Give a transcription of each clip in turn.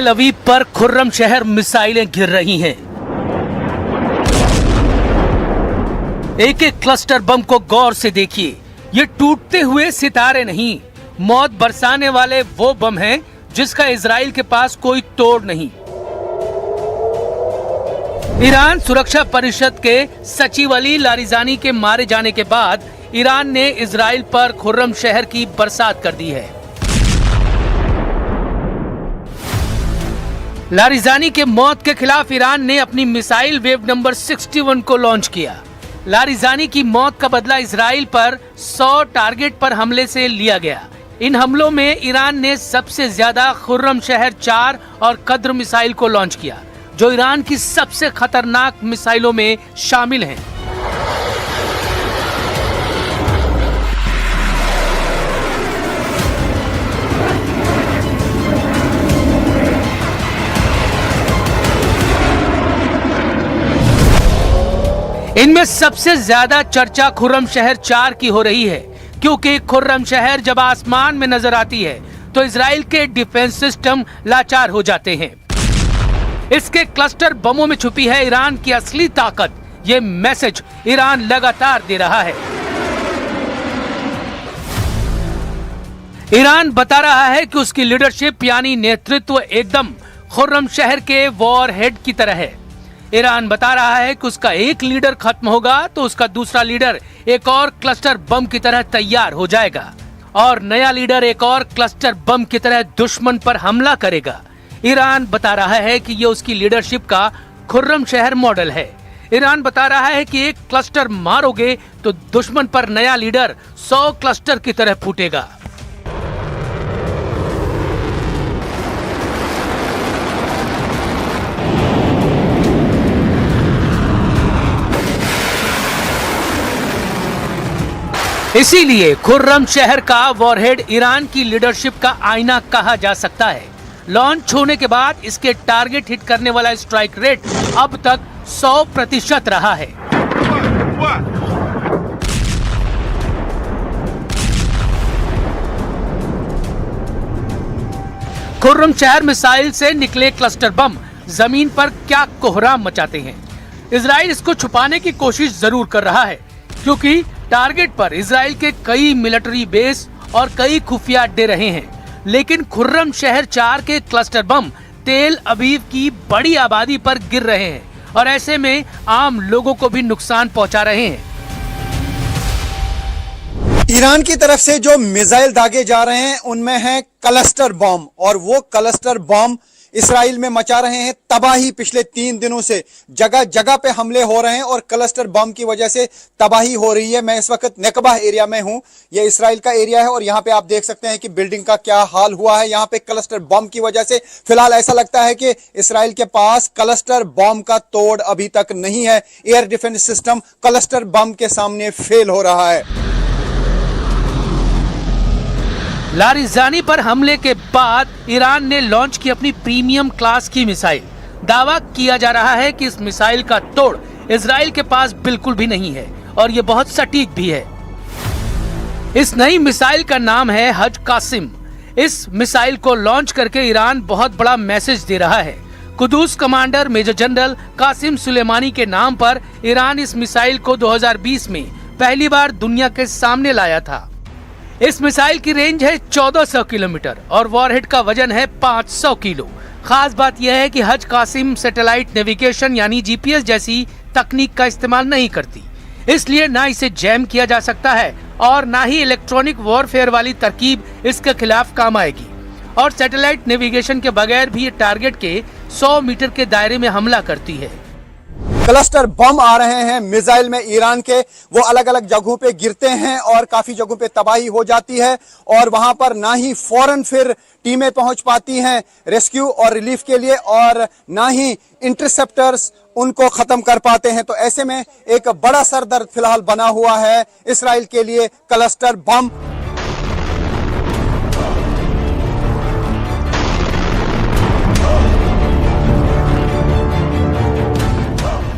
तेल अवीव पर खुर्रम शहर मिसाइलें गिर रही हैं। एक एक क्लस्टर बम को गौर से देखिए। ये टूटते हुए सितारे नहीं, मौत बरसाने वाले वो बम हैं जिसका इजराइल के पास कोई तोड़ नहीं। ईरान सुरक्षा परिषद के सचिव अली लारिजानी के मारे जाने के बाद ईरान ने इजराइल पर खुर्रम शहर की बरसात कर दी है। लारिजानी के मौत के खिलाफ ईरान ने अपनी मिसाइल वेव नंबर 61 को लॉन्च किया। लारिजानी की मौत का बदला इजराइल पर 100 टारगेट पर हमले से लिया गया। इन हमलों में ईरान ने सबसे ज्यादा खुर्रम शहर 4 और कद्र मिसाइल को लॉन्च किया, जो ईरान की सबसे खतरनाक मिसाइलों में शामिल हैं। इनमें सबसे ज्यादा चर्चा खुर्रम शहर 4 की हो रही है, क्योंकि खुर्रम शहर जब आसमान में नजर आती है तो इजराइल के डिफेंस सिस्टम लाचार हो जाते हैं। इसके क्लस्टर बमों में छुपी है ईरान की असली ताकत। ये मैसेज ईरान लगातार दे रहा है। ईरान बता रहा है कि उसकी लीडरशिप यानी नेतृत्व एकदम खुर्रम शहर के वॉर हेड की तरह है। ईरान बता रहा है कि उसका एक लीडर खत्म होगा तो उसका दूसरा लीडर एक और क्लस्टर बम की तरह तैयार हो जाएगा और नया लीडर एक और क्लस्टर बम की तरह दुश्मन पर हमला करेगा। ईरान बता रहा है कि ये उसकी लीडरशिप का खुर्रम शहर मॉडल है। ईरान बता रहा है कि एक क्लस्टर मारोगे तो दुश्मन पर नया लीडर 100 क्लस्टर की तरह फूटेगा। इसीलिए खुर्रम शहर का वॉरहेड ईरान की लीडरशिप का आईना कहा जा सकता है। लॉन्च होने के बाद इसके टारगेट हिट करने वाला स्ट्राइक रेट अब तक 100% रहा है। खुर्रम शहर मिसाइल से निकले क्लस्टर बम जमीन पर क्या कोहराम मचाते हैं। इजराइल इसको छुपाने की कोशिश जरूर कर रहा है, क्योंकि टारगेट पर इजराइल के कई मिलिट्री बेस और कई खुफिया अड्डे रहे हैं, लेकिन खुर्रम शहर 4 के क्लस्टर बम तेल अवीव की बड़ी आबादी पर गिर रहे हैं और ऐसे में आम लोगों को भी नुकसान पहुंचा रहे हैं। ईरान की तरफ से जो मिसाइल दागे जा रहे हैं उनमें है क्लस्टर बम, और वो क्लस्टर बम इसराइल में मचा रहे हैं तबाही। पिछले 3 दिनों से जगह जगह पे हमले हो रहे हैं और क्लस्टर बम की वजह से तबाही हो रही है। मैं इस वक्त नेकबा एरिया में हूं। ये इसराइल का एरिया है और यहाँ पे आप देख सकते हैं कि बिल्डिंग का क्या हाल हुआ है। यहाँ पे क्लस्टर बम की वजह से फिलहाल ऐसा लगता है कि इसराइल के पास क्लस्टर बम का तोड़ अभी तक नहीं है। Air defence system cluster bomb के सामने फेल हो रहा है। लारिजानी पर हमले के बाद ईरान ने लॉन्च की अपनी प्रीमियम क्लास की मिसाइल। दावा किया जा रहा है कि इस मिसाइल का तोड़ इजराइल के पास बिल्कुल भी नहीं है और ये बहुत सटीक भी है। इस नई मिसाइल का नाम है हज कासिम। इस मिसाइल को लॉन्च करके ईरान बहुत बड़ा मैसेज दे रहा है। Quds commander major general Qasim Soleimani के नाम पर ईरान इस मिसाइल को 2020 में पहली बार दुनिया के सामने लाया था। इस मिसाइल की रेंज है 1400 किलोमीटर और वॉरहेड का वजन है 500 किलो। खास बात यह है कि हज कासिम सैटेलाइट नेविगेशन यानी जीपीएस जैसी तकनीक का इस्तेमाल नहीं करती, इसलिए ना इसे जैम किया जा सकता है और ना ही इलेक्ट्रॉनिक वॉरफेयर वाली तरकीब इसके खिलाफ काम आएगी। और सैटेलाइट नेविगेशन के बगैर भी ये टारगेट के 100 मीटर के दायरे में हमला करती है। क्लस्टर बम आ रहे हैं मिसाइल में ईरान के, वो अलग अलग जगहों पे गिरते हैं और काफी जगहों पे तबाही हो जाती है और वहां पर ना ही फौरन फिर टीमें पहुंच पाती हैं रेस्क्यू और रिलीफ के लिए और ना ही इंटरसेप्टर्स उनको खत्म कर पाते हैं। तो ऐसे में एक बड़ा सरदर्द फिलहाल बना हुआ है इसराइल के लिए क्लस्टर बम।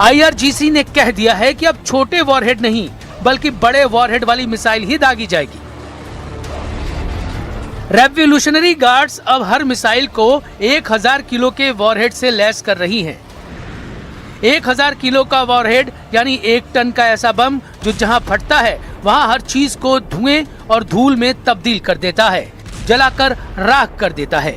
आईआरजीसी ने कह दिया है कि अब छोटे वॉरहेड नहीं बल्कि बड़े वॉरहेड वाली मिसाइल ही दागी जाएगी। रेवोल्यूशनरी गार्ड्स अब हर मिसाइल को 1000 किलो के वॉरहेड से लैस कर रही हैं। 1000 किलो का वॉरहेड यानी 1 टन का ऐसा बम जो जहां फटता है वहां हर चीज को धुएं और धूल में तब्दील कर देता है, जलाकर राख कर देता है।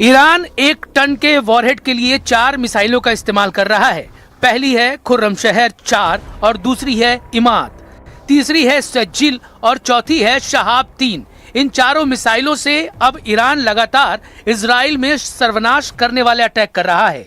ईरान 1 टन के वॉरहेड के लिए 4 मिसाइलों का इस्तेमाल कर रहा है। पहली है खुर्रमशहर 4 और दूसरी है इमाद, तीसरी है सज्जिल और चौथी है शहाब 3। इन चारों मिसाइलों से अब ईरान लगातार इजराइल में सर्वनाश करने वाले अटैक कर रहा है।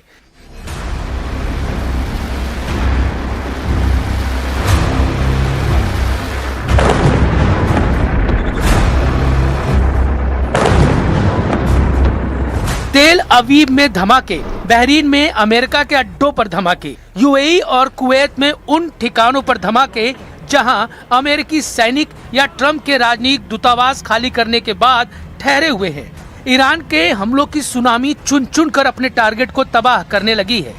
तेल अवीव में धमाके, बहरीन में अमेरिका के अड्डों पर धमाके, यूएई और कुवैत में उन ठिकानों पर धमाके जहां अमेरिकी सैनिक या ट्रंप के राजनयिक दूतावास खाली करने के बाद ठहरे हुए हैं। ईरान के हमलों की सुनामी चुन चुन कर अपने टारगेट को तबाह करने लगी है।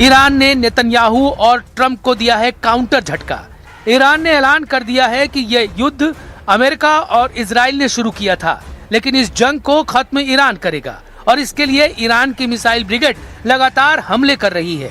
ईरान ने नेतन्याहू और ट्रंप को दिया है काउंटर झटका। ईरान ने ऐलान कर दिया है कि यह युद्ध अमेरिका और इजराइल ने शुरू किया था, लेकिन इस जंग को खत्म ईरान करेगा और इसके लिए ईरान की मिसाइल ब्रिगेड लगातार हमले कर रही है।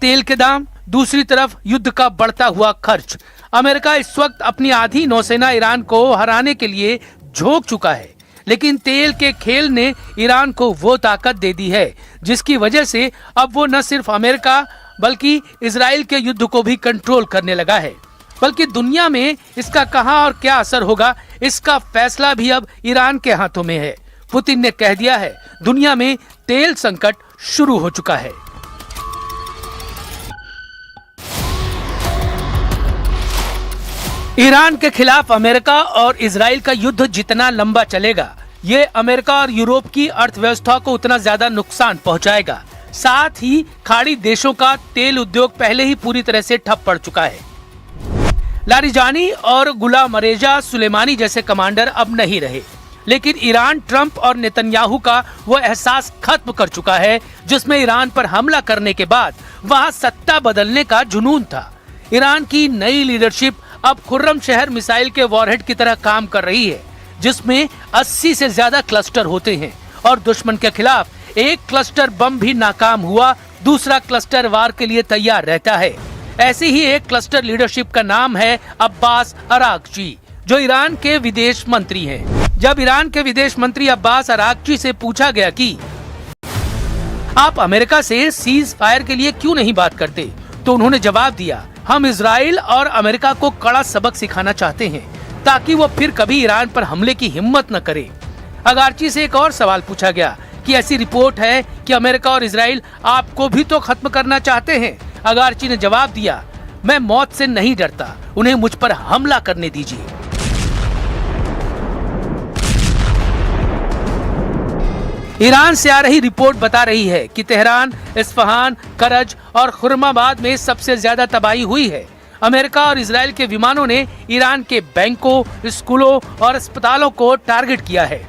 तेल के दाम, दूसरी तरफ युद्ध का बढ़ता हुआ खर्च। अमेरिका इस वक्त अपनी आधी नौसेना ईरान को हराने के लिए झोंक चुका है, लेकिन तेल के खेल ने ईरान को वो ताकत दे दी है जिसकी वजह से अब वो न सिर्फ अमेरिका बल्कि इजराइल के युद्ध को भी कंट्रोल करने लगा है। बल्कि दुनिया में इसका कहां और क्या असर होगा, इसका फैसला भी अब ईरान के हाथों में है। पुतिन ने कह दिया है दुनिया में तेल संकट शुरू हो चुका है। ईरान के खिलाफ अमेरिका और इजराइल का युद्ध जितना लंबा चलेगा, ये अमेरिका और यूरोप की अर्थव्यवस्था को उतना ज्यादा नुकसान पहुंचाएगा। साथ ही खाड़ी देशों का तेल उद्योग पहले ही पूरी तरह से ठप पड़ चुका है। लारिजानी और गुलाम रेजा सुलेमानी जैसे कमांडर अब नहीं रहे, लेकिन ईरान ट्रंप और नेतन्याहू का वो एहसास खत्म कर चुका है जिसमें ईरान पर हमला करने के बाद वहां सत्ता बदलने का जुनून था। ईरान की नई लीडरशिप अब खुर्रमशहर मिसाइल के वॉरहेड की तरह काम कर रही है, जिसमें 80 से ज्यादा क्लस्टर होते हैं और दुश्मन के खिलाफ एक क्लस्टर बम भी नाकाम हुआ, दूसरा क्लस्टर वार के लिए तैयार रहता है। ऐसी ही एक क्लस्टर लीडरशिप का नाम है अब्बास अरागची, जो ईरान के विदेश मंत्री हैं। जब ईरान के विदेश मंत्री अब्बास अरागची से पूछा गया कि आप अमेरिका से सीज फायर के लिए क्यों नहीं बात करते, तो उन्होंने जवाब दिया, हम इजराइल और अमेरिका को कड़ा सबक सिखाना चाहते हैं ताकि वो फिर कभी ईरान पर हमले की हिम्मत न करे। अरागची से एक और सवाल पूछा गया कि ऐसी रिपोर्ट है कि अमेरिका और इजराइल आपको भी तो खत्म करना चाहते हैं। अरागची ने जवाब दिया, मैं मौत से नहीं डरता, उन्हें मुझ पर हमला करने दीजिए। ईरान से आ रही रिपोर्ट बता रही है कि तेहरान, इस्फहान, करज और खुर्रमाबाद में सबसे ज्यादा तबाही हुई है। अमेरिका और इजराइल के विमानों ने ईरान के बैंकों, स्कूलों और अस्पतालों को टारगेट किया है।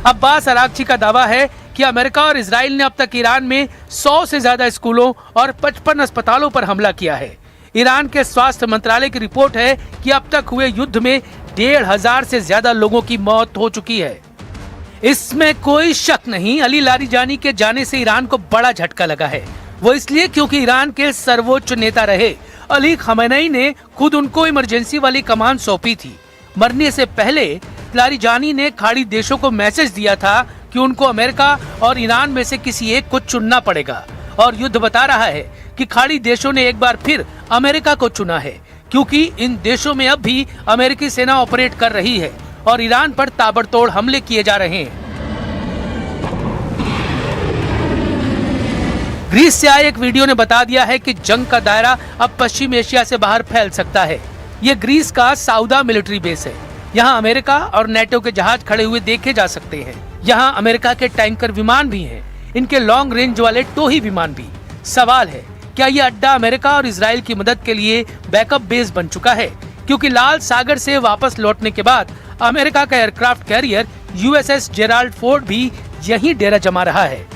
अब्बास अरागची का दावा है कि अमेरिका और इजराइल ने अब तक ईरान में 100 से ज्यादा स्कूलों और 55 अस्पतालों पर हमला किया है। ईरान के स्वास्थ्य मंत्रालय की रिपोर्ट है कि अब तक हुए युद्ध में 1500 से ज्यादा लोगों की मौत हो चुकी है। इसमें कोई शक नहीं, अली लारिजानी के जाने से ईरान को बड़ा झटका लगा है। वो इसलिए क्योंकि ईरान के सर्वोच्च नेता रहे अली खamenei ने खुद उनको इमरजेंसी वाली कमान सौंपी थी। मरने से पहले लारिजानी ने खाड़ी देशों को मैसेज दिया था कि उनको अमेरिका और ईरान में से किसी एक को चुनना पड़ेगा, और युद्ध बता रहा है कि खाड़ी देशों ने एक बार फिर अमेरिका को चुना है, क्योंकि इन देशों में अब भी अमेरिकी सेना ऑपरेट कर रही है और ईरान पर ताबड़तोड़ हमले किए जा रहे हैं। ग्रीस से आए एक वीडियो ने बता दिया है कि जंग का दायरा अब पश्चिम एशिया से बाहर फैल सकता है। ये ग्रीस का साउदा मिलिट्री बेस है। यहाँ अमेरिका और नेटो के जहाज खड़े हुए देखे जा सकते हैं। यहाँ अमेरिका के टैंकर विमान भी हैं, इनके लॉन्ग रेंज वाले टोही विमान भी। सवाल है, क्या ये अड्डा अमेरिका और इजराइल की मदद के लिए बैकअप बेस बन चुका है? क्योंकि लाल सागर से वापस लौटने के बाद अमेरिका का aircraft carrier USS Gerald Ford भी यहीं डेरा जमा रहा है।